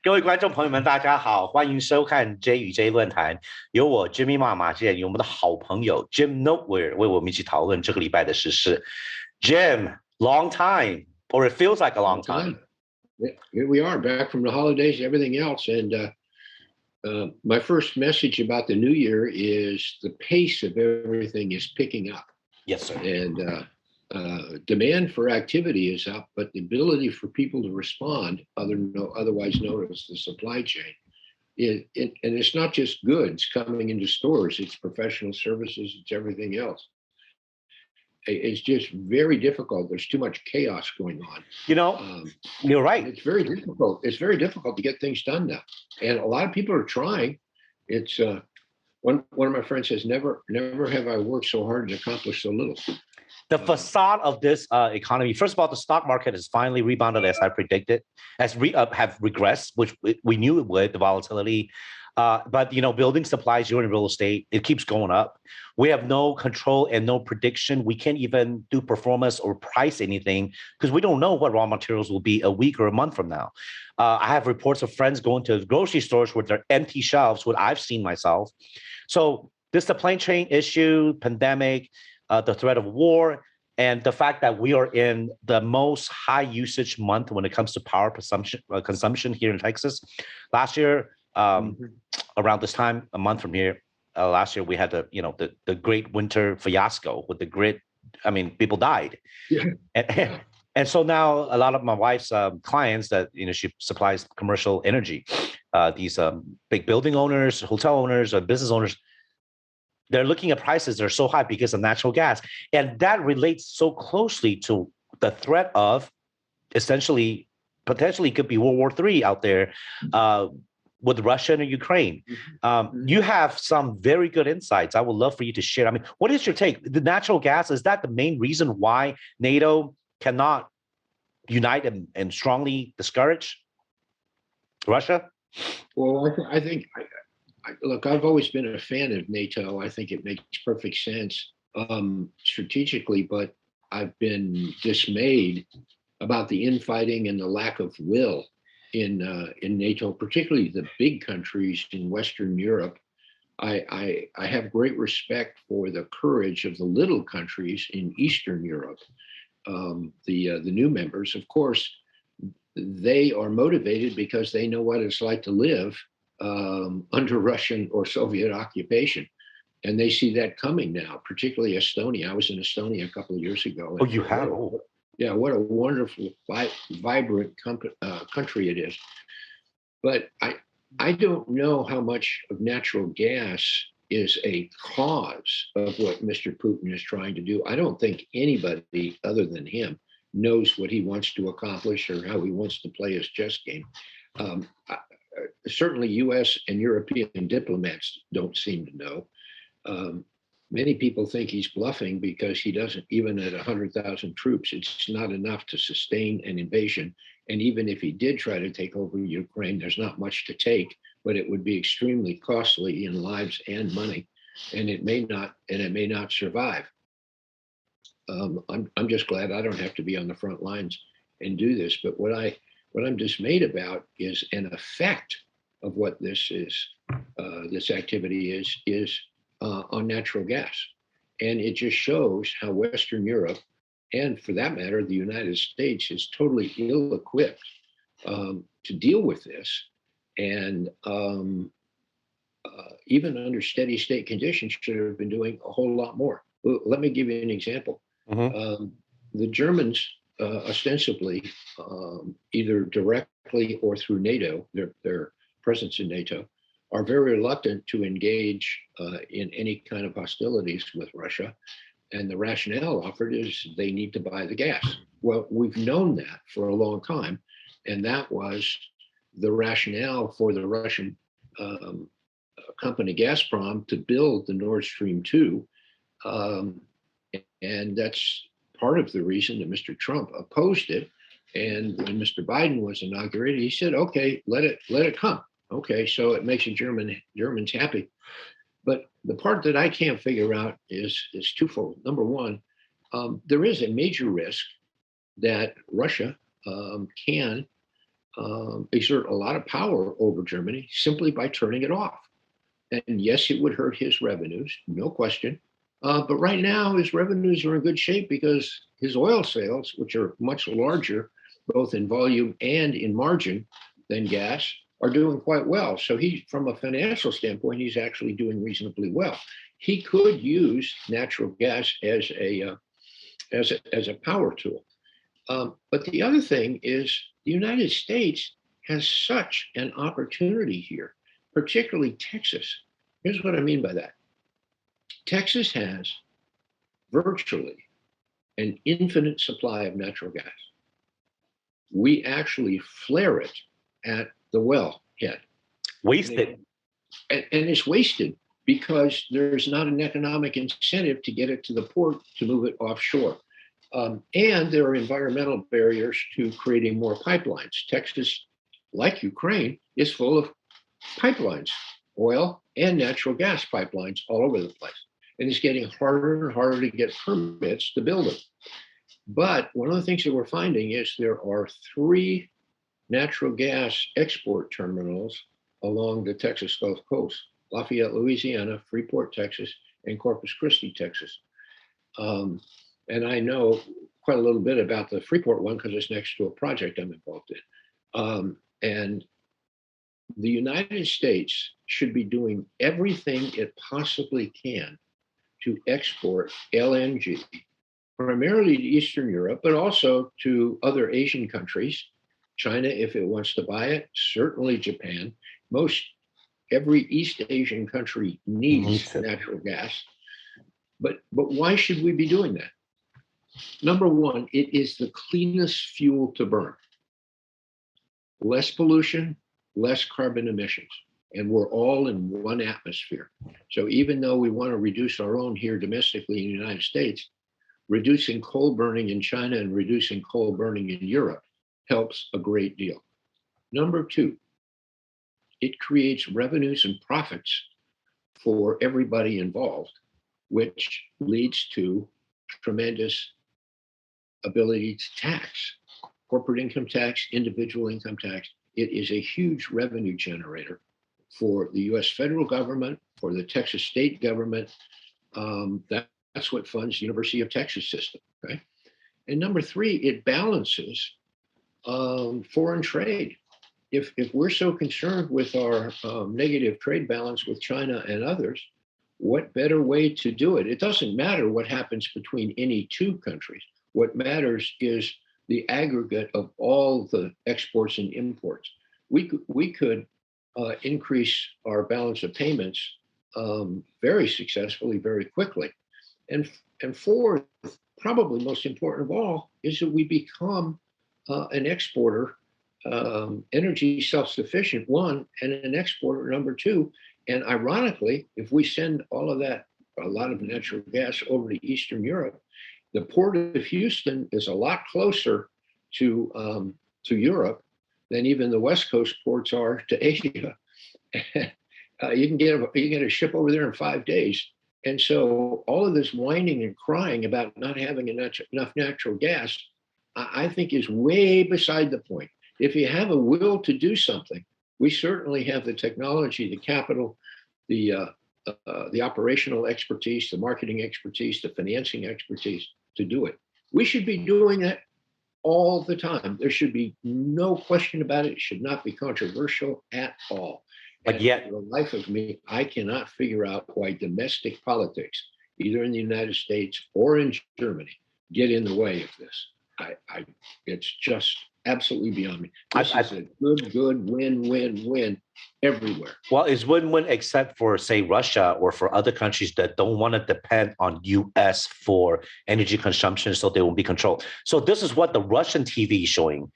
各位观众朋友们，大家好，欢迎收看 JxJ 论坛，由我 Jimmy 马健，有我们的好朋友 Jim Noteware 为我们一起讨论这个礼拜的时事。Jim, long time, or it feels like a long time. Here we are, back from the holidays, everything else, and my first message about the new year is the pace of everything is picking up. Yes, sir. And demand for activity is up, but the ability for people to respond, otherwise known as the supply chain, and it's not just goods coming into stores, it's professional services, it's everything else. It's just very difficult. There's too much chaos going on. You're right. It's very difficult. It's very difficult to get things done now. And a lot of people are trying. It's one of my friends says, never have I worked so hard to accomplish so little. The facade of this economy, first of all, the stock market has finally rebounded as I predicted, have regressed, which we knew it would, the volatility. But building supplies, you're in real estate, it keeps going up. We have no control and no prediction. We can't even do performance or price anything because we don't know what raw materials will be a week or a month from now. I have reports of friends going to grocery stores with their empty shelves, what I've seen myself. So this supply chain issue, pandemic, the threat of war, and the fact that we are in the most high usage month when it comes to power consumption here in Texas. Last year, around this time, a month from here, last year we had the great winter fiasco with the grid. I mean, people died. Yeah. And so now a lot of my wife's clients that she supplies commercial energy, these big building owners, hotel owners, or business owners, they're looking at prices that are so high because of natural gas. And that relates so closely to the threat of essentially, potentially could be World War III out there with Russia and Ukraine. You have some very good insights. I would love for you to share. I mean, what is your take? The natural gas, is that the main reason why NATO cannot unite and strongly discourage Russia? Well, I think look, I've always been a fan of NATO. I think it makes perfect sense strategically, but I've been dismayed about the infighting and the lack of will in NATO, particularly the big countries in Western Europe. I have great respect for the courage of the little countries in Eastern Europe. The new members, of course, they are motivated because they know what it's like to live under Russian or Soviet occupation. And they see that coming now, particularly Estonia. I was in Estonia a couple of years ago. Oh, you have? Yeah, what a wonderful, vibrant country it is. But I don't know how much of natural gas is a cause of what Mr. Putin is trying to do. I don't think anybody other than him knows what he wants to accomplish or how he wants to play his chess game. Certainly US and European diplomats don't seem to know. Many people think he's bluffing because he doesn't, even at 100,000 troops, it's not enough to sustain an invasion. And even if he did try to take over Ukraine, there's not much to take, but it would be extremely costly in lives and money, and it may not survive. I'm just glad I don't have to be on the front lines and do this. But what I'm dismayed about is an effect of what this is, this activity is on natural gas. And it just shows how Western Europe, and for that matter, the United States, is totally ill-equipped to deal with this. And even under steady state conditions, should have been doing a whole lot more. Let me give you an example. The Germans, ostensibly, either directly or through NATO, their presence in NATO, are very reluctant to engage in any kind of hostilities with Russia. And the rationale offered is they need to buy the gas. Well, we've known that for a long time. And that was the rationale for the Russian company Gazprom to build the Nord Stream 2. And that's part of the reason that Mr. Trump opposed it. And when Mr. Biden was inaugurated, he said, okay, let it come. Okay, so it makes the Germans happy. But the part that I can't figure out is twofold. Number one, there is a major risk that Russia can exert a lot of power over Germany simply by turning it off. And yes, it would hurt his revenues, no question. But right now, his revenues are in good shape because his oil sales, which are much larger, both in volume and in margin than gas, are doing quite well. So from a financial standpoint, he's actually doing reasonably well. He could use natural gas as a power tool. But the other thing is the United States has such an opportunity here, particularly Texas. Here's what I mean by that. Texas has virtually an infinite supply of natural gas. We actually flare it at the wellhead. Wasted. And it's wasted because there's not an economic incentive to get it to the port to move it offshore. And there are environmental barriers to creating more pipelines. Texas, like Ukraine, is full of pipelines, oil and natural gas pipelines all over the place. And it's getting harder and harder to get permits to build them. But one of the things that we're finding is there are 3 natural gas export terminals along the Texas Gulf Coast: Lafayette, Louisiana, Freeport, Texas, and Corpus Christi, Texas. And I know quite a little bit about the Freeport one because it's next to a project I'm involved in. And the United States should be doing everything it possibly can to export LNG, primarily to Eastern Europe, but also to other Asian countries. China, if it wants to buy it, certainly Japan. Every East Asian country needs natural gas. But why should we be doing that? Number one, it is the cleanest fuel to burn. Less pollution, less carbon emissions. And we're all in one atmosphere. So even though we want to reduce our own here domestically in the United States, reducing coal burning in China and reducing coal burning in Europe helps a great deal. Number two, it creates revenues and profits for everybody involved, which leads to tremendous ability to tax, corporate income tax, individual income tax. It is a huge revenue generator for the US federal government, for the Texas state government. That's what funds the University of Texas system, okay? And number three, it balances foreign trade. If we're so concerned with our negative trade balance with China and others, what better way to do it? It doesn't matter what happens between any 2 countries. What matters is the aggregate of all the exports and imports. We could increase our balance of payments very successfully, very quickly. And fourth, probably most important of all, is that we become an exporter, energy self-sufficient, one, and an exporter, number two. And ironically, if we send all of that, a lot of natural gas over to Eastern Europe, the port of Houston is a lot closer to Europe than even the West Coast ports are to Asia. You can get a ship over there in 5 days. And so all of this whining and crying about not having enough natural gas, I think is way beside the point. If you have a will to do something, we certainly have the technology, the capital, the operational expertise, the marketing expertise, the financing expertise to do it. We should be doing that all the time. There should be no question about it. It should not be controversial at all. But yet, for the life of me, I cannot figure out why domestic politics, either in the United States or in Germany, get in the way of this. It's just absolutely beyond me. This is a good win everywhere. Well, it's win-win except for, say, Russia or for other countries that don't want to depend on U.S. for energy consumption, so they will be controlled. So this is what the Russian TV is showing.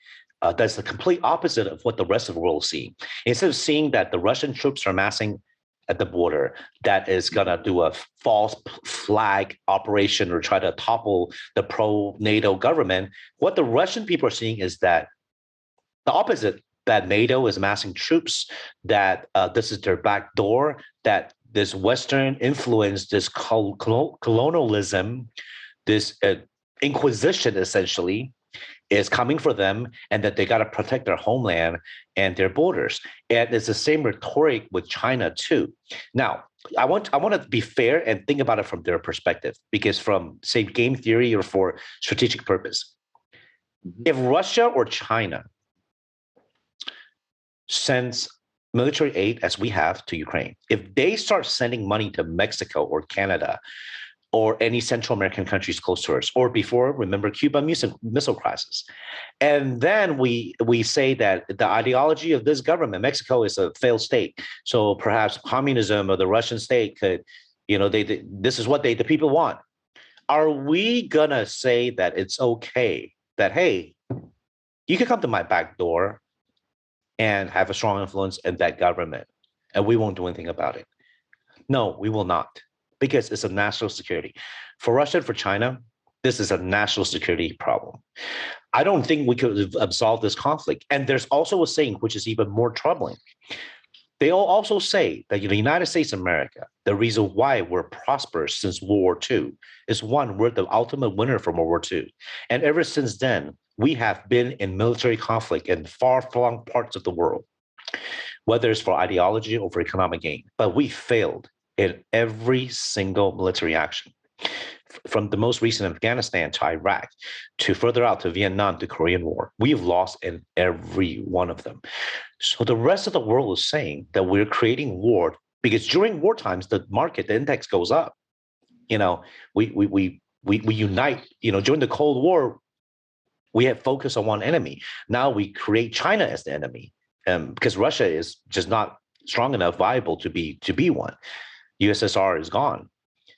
That's the complete opposite of what the rest of the world is seeing. Instead of seeing that the Russian troops are massing at the border, that is going to do a false flag operation or try to topple the pro-NATO government, what the Russian people are seeing is that the opposite, that NATO is amassing troops, that this is their back door, that this Western influence, this colonialism, this inquisition essentially, is coming for them, and that they got to protect their homeland and their borders. And it's the same rhetoric with China too. Now, I want to be fair and think about it from their perspective, because from, say, game theory or for strategic purpose, if Russia or China sends military aid as we have to Ukraine, if they start sending money to Mexico or Canada or any Central American countries close to us, or before, remember Cuba missile crisis. And then we say that the ideology of this government, Mexico is a failed state. So perhaps communism or the Russian state could, this is what the people want. Are we gonna say that it's okay that, hey, you can come to my back door and have a strong influence in that government, and we won't do anything about it? No, we will not, because it's a national security. For Russia and for China, this is a national security problem. I don't think we could absolve this conflict. And there's also a saying which is even more troubling. They all also say that the United States of America, the reason why we're prosperous since World War II is, one, we're the ultimate winner from World War II. And ever since then, we have been in military conflict in far-flung parts of the world, whether it's for ideology or for economic gain. But we failed in every single military action, from the most recent Afghanistan to Iraq, to further out to Vietnam, to Korean War. We've lost in every one of them. So the rest of the world is saying that we're creating war, because during war times, the market, the index goes up. We unite. During the Cold War, we had focus on one enemy. Now we create China as the enemy, because Russia is just not strong enough, viable to be one. USSR is gone.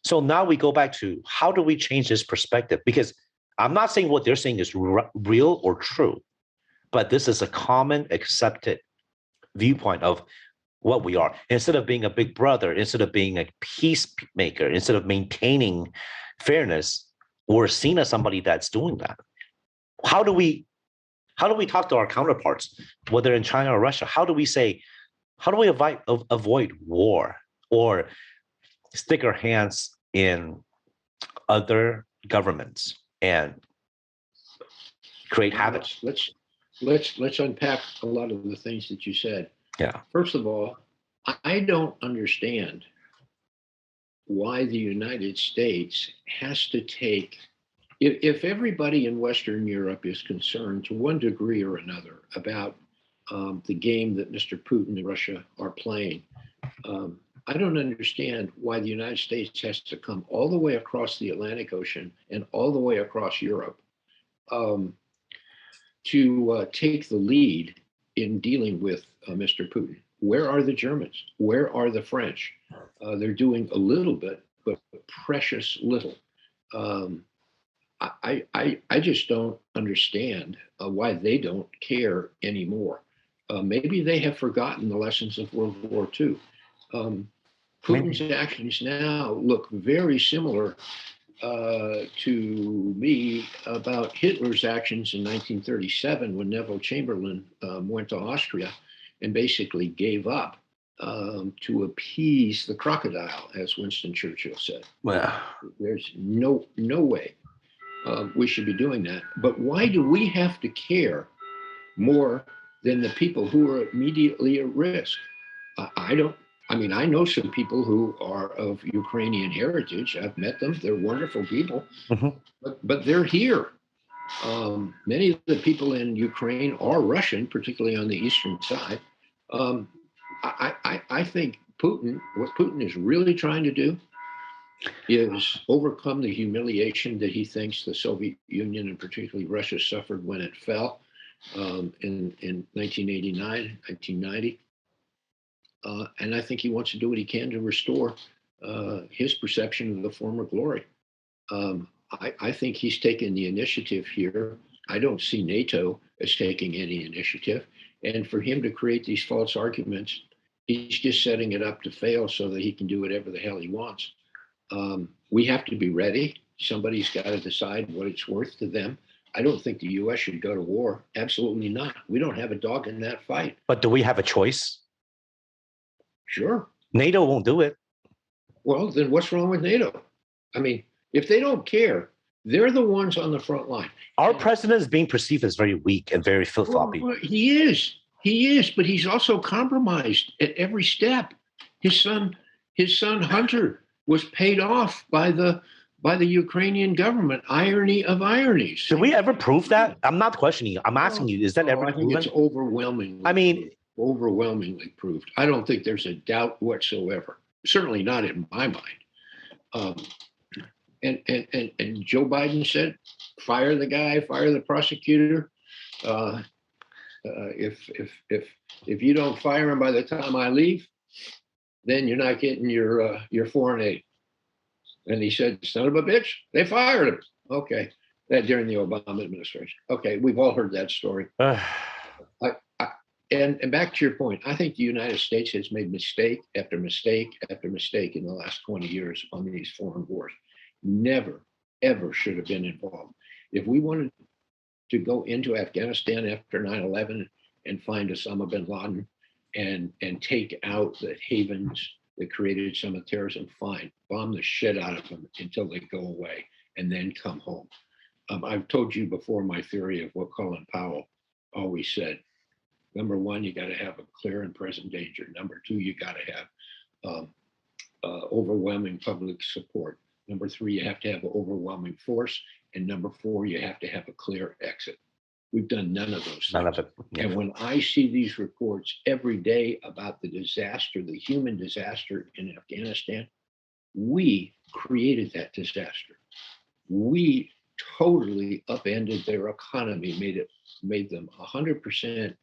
So now we go back to, how do we change this perspective? Because I'm not saying what they're saying is real or true, but this is a common accepted viewpoint of what we are. Instead of being a big brother, instead of being a peacemaker, instead of maintaining fairness, we're seen as somebody that's doing that. How do we talk to our counterparts, whether in China or Russia? How do we avoid war, or stick our hands in other governments and create havoc? Let's unpack a lot of the things that you said. Yeah. First of all, I don't understand why the United States has to take, if everybody in Western Europe is concerned to one degree or another about the game that Mr. Putin and Russia are playing, I don't understand why the United States has to come all the way across the Atlantic Ocean and all the way across Europe to take the lead in dealing with Mr. Putin. Where are the Germans? Where are the French? They're doing a little bit, but precious little. I just don't understand why they don't care anymore. Maybe they have forgotten the lessons of World War II. Putin's actions now look very similar to me about Hitler's actions in 1937, when Neville Chamberlain went to Austria and basically gave up to appease the crocodile, as Winston Churchill said. Well, there's no way we should be doing that. But why do we have to care more than the people who are immediately at risk? I know some people who are of Ukrainian heritage. I've met them. They're wonderful people, but they're here. Many of the people in Ukraine are Russian, particularly on the eastern side. I think what Putin is really trying to do is overcome the humiliation that he thinks the Soviet Union and particularly Russia suffered when it fell in 1989, 1990. And I think he wants to do what he can to restore his perception of the former glory. I think he's taken the initiative here. I don't see NATO as taking any initiative. And for him to create these false arguments, he's just setting it up to fail so that he can do whatever the hell he wants. We have to be ready. Somebody's got to decide what it's worth to them. I don't think the U.S. should go to war. Absolutely not. We don't have a dog in that fight. But do we have a choice? Sure. NATO won't do it. Well, then what's wrong with NATO? I mean, if they don't care, They're the ones on the front line. Our president is being perceived as very weak and very flip-floppy. Well, he is, but he's also compromised at every step. His son Hunter was paid off by the Ukrainian government. Irony of ironies. Did we ever prove that? I'm not questioning you. I'm asking you, is that ever proven? I think it's overwhelmingly. Overwhelmingly proved. I don't think there's a doubt whatsoever. Certainly not in my mind. And Joe Biden said, fire the guy, fire the prosecutor. If you don't fire him by the time I leave, then you're not getting your foreign aid. And he said, son of a bitch, they fired him. Okay, that during the Obama administration. Okay, we've all heard that story. And back to your point, I think the United States has made mistake after mistake after mistake in the last 20 years on these foreign wars. Never, ever should have been involved. If we wanted to go into Afghanistan after 9/11 and find Osama bin Laden and take out the havens that created some of the terrorism, fine, bomb the shit out of them until they go away and then come home. I've told you before my theory of what Colin Powell always said. Number one, you got to have a clear and present danger. Number two, you got to have overwhelming public support. Number three, you have to have overwhelming force. And number four, you have to have a clear exit. We've done none of those things. None of it. Yeah. And when I see these reports every day about the disaster, the human disaster in Afghanistan, we created that disaster. We totally upended their economy, made them 100%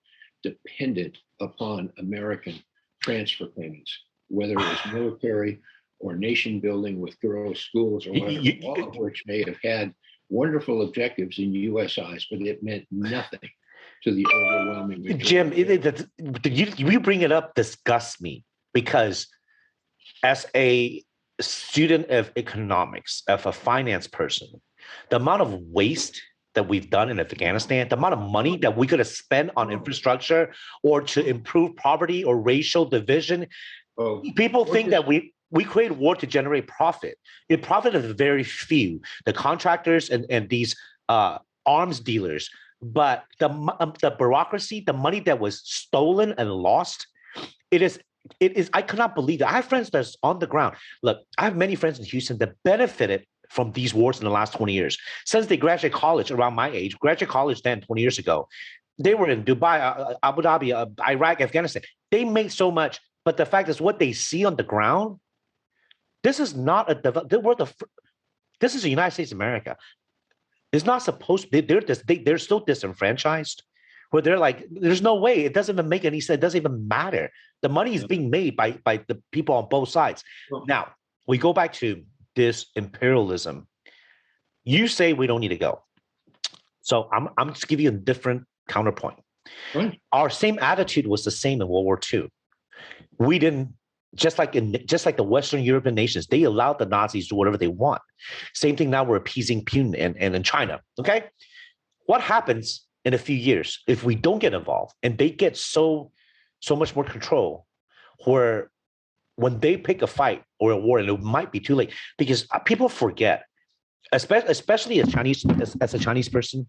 dependent upon American transfer payments, whether it was military or nation building with girls' schools or whatever, all of which may have had wonderful objectives in U.S. eyes, but it meant nothing to the overwhelming majority. Jim, you bring it up disgusts me, because as a student of economics, of a finance person, the amount of waste that we've done in Afghanistan, the amount of money that we could have spent on infrastructure or to improve poverty or racial division. People think that we create war to generate profit. The profit of very few, the contractors and these arms dealers. But the bureaucracy, the money that was stolen and lost, it is. I cannot believe that. I have friends that's on the ground. Look, I have many friends in Houston that benefited from these wars in the last 20 years. Since they graduated college around my age, graduated college then 20 years ago, they were in Dubai, Abu Dhabi, Iraq, Afghanistan. They made so much, but the fact is what they see on the ground, this is not this is the United States of America. It's not supposed to, they're still disenfranchised, where they're like, there's no way, it doesn't even make any sense, it doesn't even matter. The money is being made by the people on both sides. Now, we go back to this imperialism. You say we don't need to go. So I'm just giving you a different counterpoint. Right. Our same attitude was the same in World War II. We didn't, just like the Western European nations, they allowed the Nazis to do whatever they want. Same thing now, we're appeasing Putin and in China. Okay. What happens in a few years if we don't get involved and they get so much more control, where when they pick a fight or a war, and it might be too late, because people forget, especially as a Chinese person,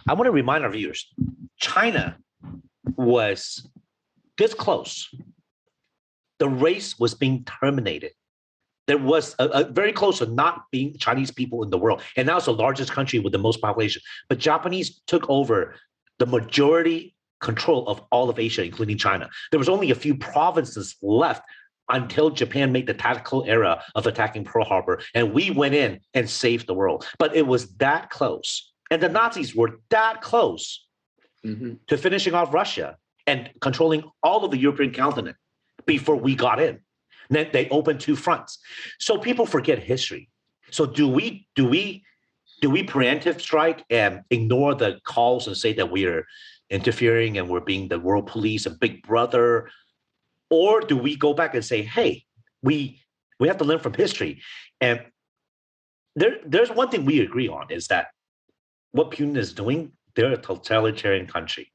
I want to remind our viewers, China was this close. The race was being terminated. There was a very close to not being Chinese people in the world. And now it's the largest country with the most population. But Japanese took over the majority control of all of Asia, including China. There was only a few provinces left until Japan made the tactical era of attacking Pearl Harbor, and we went in and saved the world. But it was that close. And the Nazis were that close to finishing off Russia and controlling all of the European continent before we got in. And then they opened two fronts. So people forget history. So do we preemptive strike and ignore the calls and say that we are interfering and we're being the world police and big brother? Or do we go back and say, hey, we have to learn from history? And there's one thing we agree on, is that what Putin is doing, they're a totalitarian country.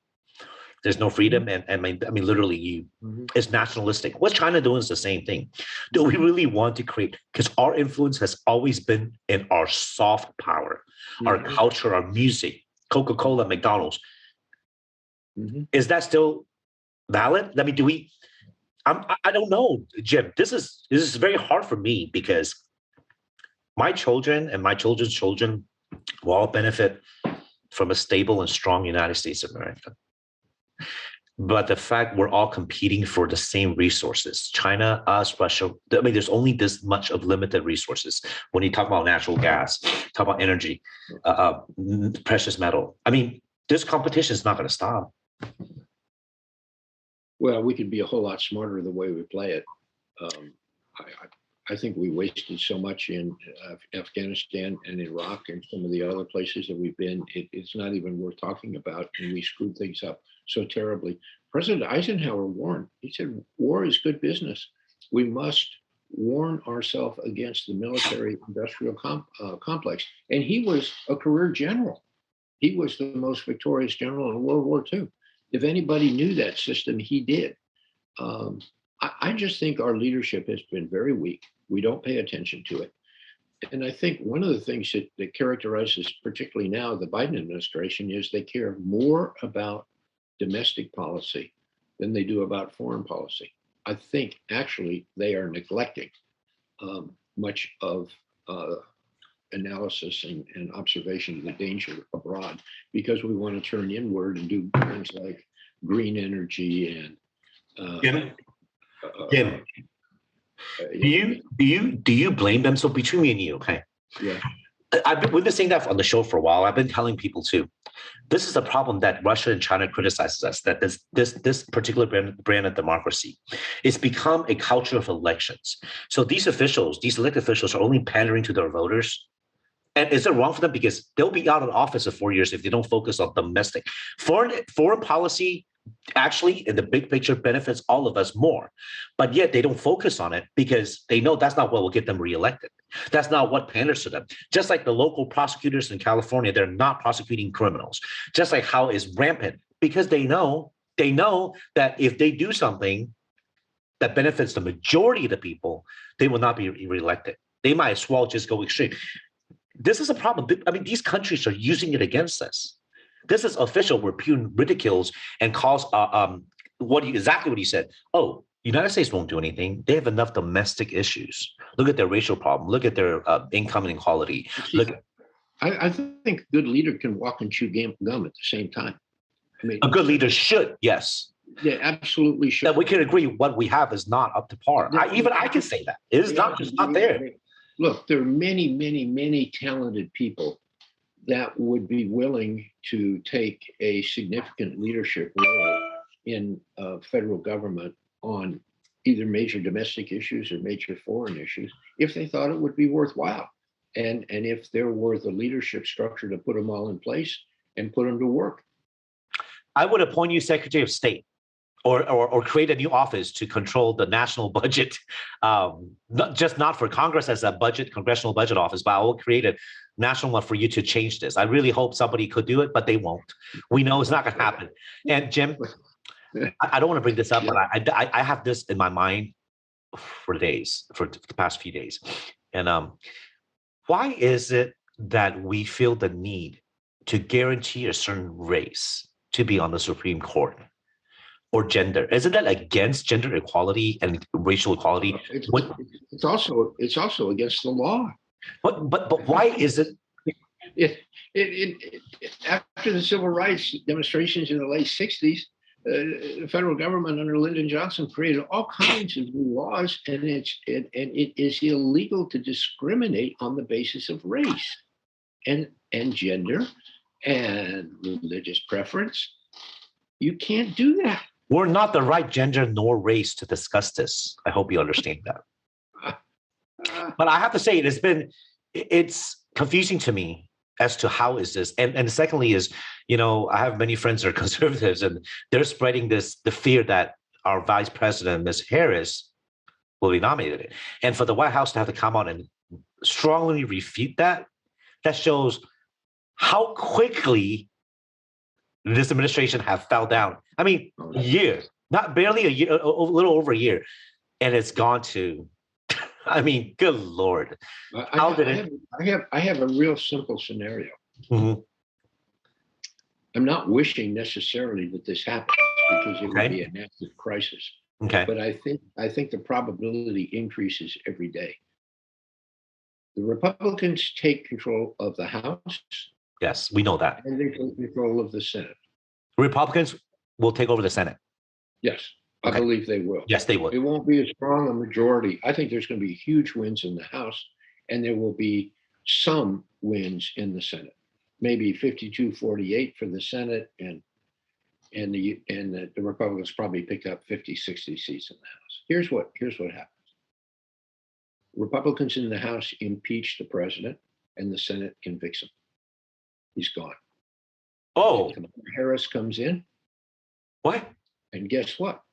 There's no freedom, and I mean literally, it's nationalistic. What China doing is the same thing. Do we really want to create? Because our influence has always been in our soft power, our culture, our music, Coca-Cola, McDonald's. Is that still valid? I mean, do we? I don't know, Jim. This is very hard for me because my children and my children's children will all benefit from a stable and strong United States of America. But the fact we're all competing for the same resources, China, us, Russia, I mean, there's only this much of limited resources. When you talk about natural gas, talk about energy, precious metal, I mean, this competition is not going to stop. Well, we could be a whole lot smarter the way we play it. I think we wasted so much in Afghanistan and Iraq and some of the other places that we've been. It's not even worth talking about, and we screwed things up so terribly. President Eisenhower warned. He said, war is good business. We must warn ourselves against the military-industrial complex. And he was a career general. He was the most victorious general in World War II. If anybody knew that system, he did. I just think our leadership has been very weak. We don't pay attention to it. And I think one of the things that characterizes, particularly now, the Biden administration is they care more about domestic policy than they do about foreign policy. I think actually they are neglecting much of analysis and observation of the danger abroad because we want to turn inward and do things like green energy and Jim, do you blame them? So between me and you, okay? Yeah. We've been saying that on the show for a while. I've been telling people too. This is a problem that Russia and China criticizes us, that this particular brand of democracy, it's become a culture of elections. So these officials, these elected officials are only pandering to their voters. And is it wrong for them? Because they'll be out of office in 4 years if they don't focus on domestic. Foreign policy actually, in the big picture, benefits all of us more. But yet they don't focus on it because they know that's not what will get them reelected. That's not what panders to them. Just like the local prosecutors in California, they're not prosecuting criminals. Just like how is rampant because they know that if they do something that benefits the majority of the people, they will not be reelected. They might as well just go extreme. This is a problem. I mean, these countries are using it against us. This is official where Putin ridicules and calls exactly what he said. Oh, United States won't do anything. They have enough domestic issues. Look at their racial problem. Look at their income inequality. I think a good leader can walk and chew gum at the same time. I mean, a good leader should, yes. Yeah, absolutely should. That we can agree what we have is not up to par. I can say that. It is not just not there. Look, there are many, many, many talented people that would be willing to take a significant leadership role in federal government on either major domestic issues or major foreign issues if they thought it would be worthwhile. And if there were the leadership structure to put them all in place and put them to work. I would appoint you Secretary of State or create a new office to control the national budget, not for Congress as a congressional budget office, but I will create a national one for you to change this. I really hope somebody could do it, but they won't. We know it's not going to happen. And Jim, I don't want to bring this up, but I have this in my mind for the past few days. And why is it that we feel the need to guarantee a certain race to be on the Supreme Court? Or gender? Isn't that against gender equality and racial equality? It's also against the law. But why is it? After the civil rights demonstrations in the late 60s, the federal government under Lyndon Johnson created all kinds of new laws, and it is illegal to discriminate on the basis of race and gender and religious preference. You can't do that. We're not the right gender nor race to discuss this. I hope you understand that. But I have to say, it's confusing to me as to how is this. And secondly is, I have many friends that are conservatives and they're spreading the fear that our vice president, Ms. Harris, will be nominated. And for the White House to have to come out and strongly refute that shows how quickly this administration have fell down. I mean, a year, not barely a year, a little over a year, and it's gone to. I mean, good Lord. How did it? I have a real simple scenario. Mhm. I'm not wishing necessarily that this happens because it would be a massive crisis. Okay. But I think the probability increases every day. The Republicans take control of the House. Yes, we know that. And they take control of the Senate. Republicans will take over the Senate. Yes, I believe they will. Yes, they will. It won't be as strong a majority. I think there's going to be huge wins in the House, and there will be some wins in the Senate. Maybe 52-48 for the Senate, and the Republicans probably pick up 50, 60 seats in the House. Here's what happens. Republicans in the House impeach the president, and the Senate convicts him. He's gone. Oh. Harris comes in. What? And guess what?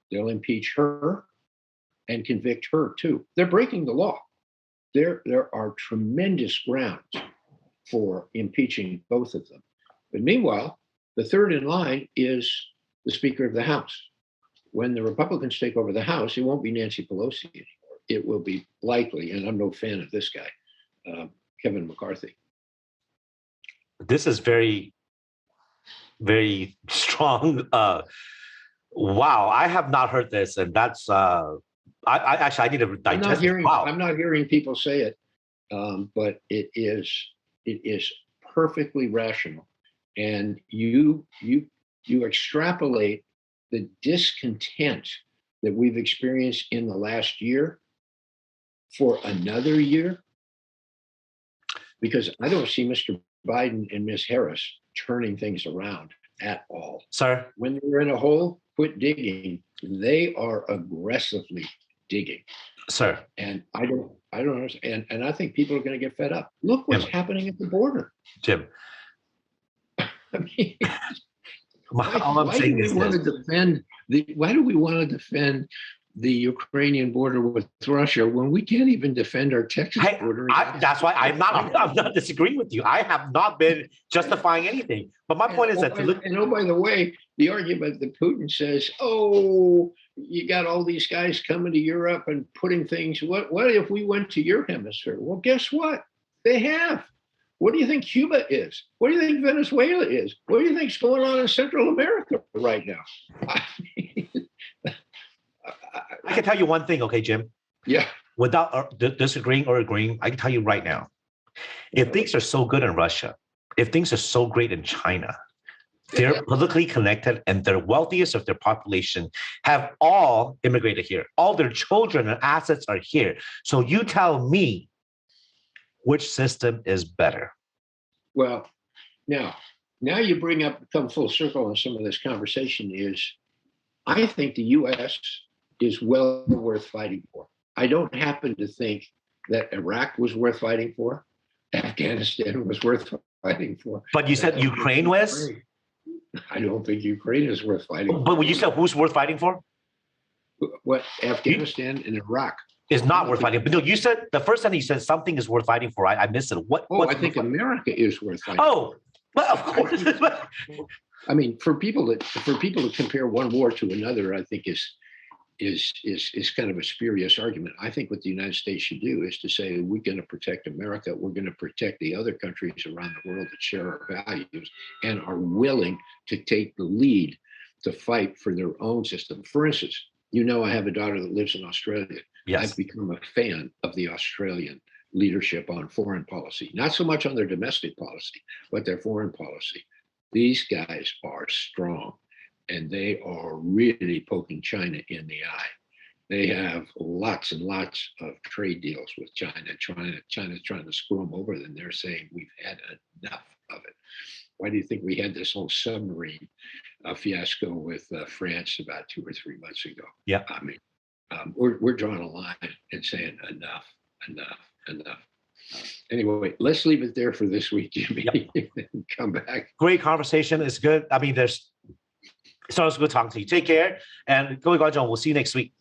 They'll impeach her and convict her too. They're breaking the law. There are tremendous grounds for impeaching both of them. But meanwhile, the third in line is the Speaker of the House. When the Republicans take over the House, it won't be Nancy Pelosi anymore. It will be likely, and I'm no fan of this guy, Kevin McCarthy. This is very, very strong. Wow, I have not heard this, and that's I need to digest. I'm not hearing people say it, but it is perfectly rational, and you extrapolate the discontent that we've experienced in the last year for another year, because I don't see Mr. Biden and Ms. Harris turning things around at all. Sir, when they're in a hole, quit digging. They are aggressively digging. Sir. And I don't understand. And I think people are going to get fed up. Look what's happening at the border. Jim. I mean, why do we want to defend the Ukrainian border with Russia when we can't even defend our Texas border? That's why I'm not disagreeing with you. I have not been justifying anything. But my point is that by the way, the argument that Putin says, oh, you got all these guys coming to Europe and putting things. What if we went to your hemisphere? Well, guess what? They have. What do you think Cuba is? What do you think Venezuela is? What do you think's going on in Central America right now? I can tell you one thing, okay, Jim? Yeah. Without disagreeing or agreeing, I can tell you right now, if things are so good in Russia, if things are so great in China, they're politically connected and the wealthiest of their population have all immigrated here. All their children and assets are here. So you tell me which system is better. Well, now you come full circle on some of this conversation is, I think the U.S. is well worth fighting for. I don't happen to think that Iraq was worth fighting for. Afghanistan was worth fighting for. But you said Ukraine was? I don't think Ukraine is worth fighting for. But when you said who's worth fighting for? What, Afghanistan and Iraq. Is not worth fighting. But no, you said, the first time you said something is worth fighting for, I missed it. I think America is worth fighting for. Oh, well, of course. I mean, for people to compare one war to another, I think is kind of a spurious argument. I think what the United States should do is to say, we're going to protect America. We're going to protect the other countries around the world that share our values and are willing to take the lead to fight for their own system. For instance, I have a daughter that lives in Australia. Yes. I've become a fan of the Australian leadership on foreign policy, not so much on their domestic policy, but their foreign policy. These guys are strong, and they are really poking China in the eye. They have lots and lots of trade deals with China. China's trying to screw them over, and they're saying, we've had enough of it. Why do you think we had this whole submarine fiasco with France about 2 or 3 months ago? Yeah. I mean, we're drawing a line and saying enough. Anyway, let's leave it there for this week, Jimmy. Yep. Come back. Great conversation. It's good. I mean, it's always good talking to you. Take care. And各位观众, we'll see you next week.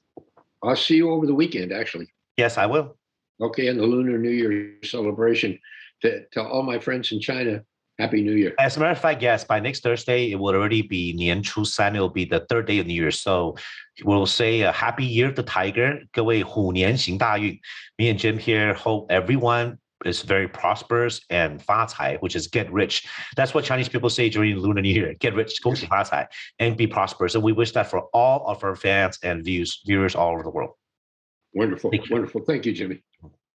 I'll see you over the weekend, actually. Yes, I will. Okay, in the Lunar New Year celebration. To all my friends in China, Happy New Year. As a matter of fact, yes, by next Thursday, it will already be 年初三. It will be the third day of New Year. So we'll say a happy year of the tiger. 各位虎年行大运. Me and Jim here hope everyone is very prosperous and 发财, which is get rich. That's what Chinese people say during Lunar New Year. Get rich, 恭喜发财, and be prosperous. And we wish that for all of our fans and viewers all over the world. Wonderful. Wonderful. Thank you, Jimmy.